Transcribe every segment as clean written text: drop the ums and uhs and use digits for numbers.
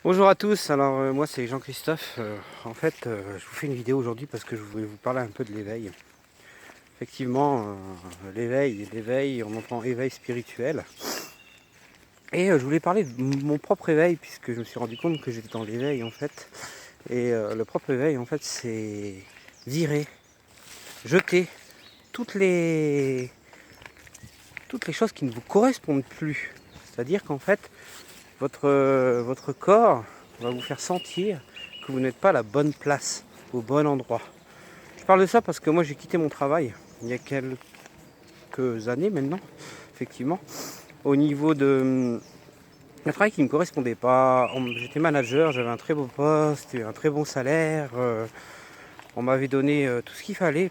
Bonjour à tous, alors moi c'est Jean-Christophe. Je vous fais une vidéo aujourd'hui parce que je voulais vous parler un peu de l'éveil. Effectivement, l'éveil, on entend éveil spirituel. Et je voulais parler de mon propre éveil puisque je me suis rendu compte que j'étais dans l'éveil en fait. Et le propre éveil en fait c'est virer, jeter toutes les, toutes les choses qui ne vous correspondent plus. C'est-à-dire qu'en fait, votre corps va vous faire sentir que vous n'êtes pas à la bonne place, au bon endroit. Je parle de ça parce que moi j'ai quitté mon travail il y a quelques années maintenant, effectivement, au niveau de un travail qui ne me correspondait pas. J'étais manager, j'avais un très beau poste, un très bon salaire, on m'avait donné tout ce qu'il fallait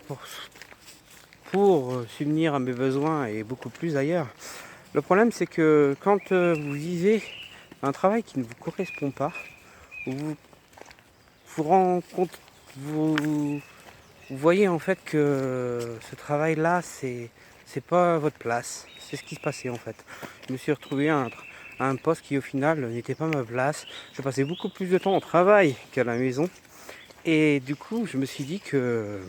pour subvenir à mes besoins et beaucoup plus d'ailleurs. Le problème c'est que quand vous vivez un travail qui ne vous correspond pas, où vous rencontrez, vous voyez en fait que ce travail-là, c'est pas votre place. C'est ce qui se passait en fait. Je me suis retrouvé à un poste qui au final n'était pas ma place. Je passais beaucoup plus de temps au travail qu'à la maison. Et du coup, je me suis dit que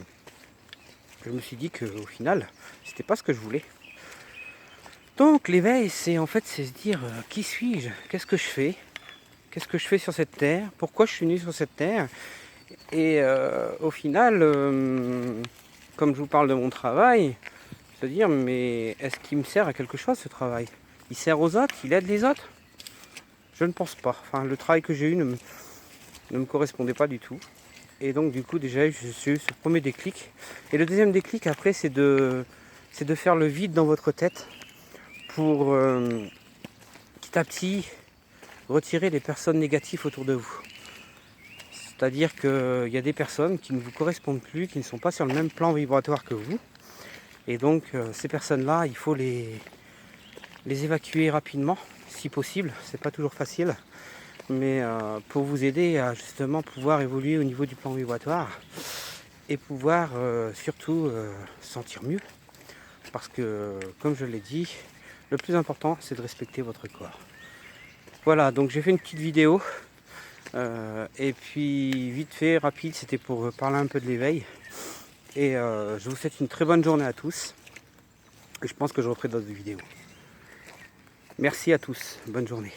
au final, c'était pas ce que je voulais. Donc l'éveil, c'est se dire qui suis-je? Qu'est-ce que je fais? Qu'est-ce que je fais sur cette terre? Pourquoi je suis venu sur cette terre? Et au final, comme je vous parle de mon travail, se dire mais est-ce qu'il me sert à quelque chose ce travail? Il sert aux autres? Il aide les autres? Je ne pense pas. Enfin, le travail que j'ai eu ne me correspondait pas du tout. Et donc du coup déjà j'ai eu ce premier déclic. Et le deuxième déclic après c'est de faire le vide dans votre tête pour petit à petit retirer les personnes négatives autour de vous. C'est-à-dire qu'il y a des personnes qui ne vous correspondent plus, qui ne sont pas sur le même plan vibratoire que vous. Et donc ces personnes-là, il faut les évacuer rapidement, si possible. C'est pas toujours facile, mais pour vous aider à justement pouvoir évoluer au niveau du plan vibratoire et pouvoir surtout se sentir mieux. Parce que, comme je l'ai dit, le plus important, c'est de respecter votre corps. Voilà, donc j'ai fait une petite vidéo. Et puis vite fait, rapide, c'était pour parler un peu de l'éveil. Et je vous souhaite une très bonne journée à tous. Et je pense que je referai d'autres vidéos. Merci à tous, bonne journée.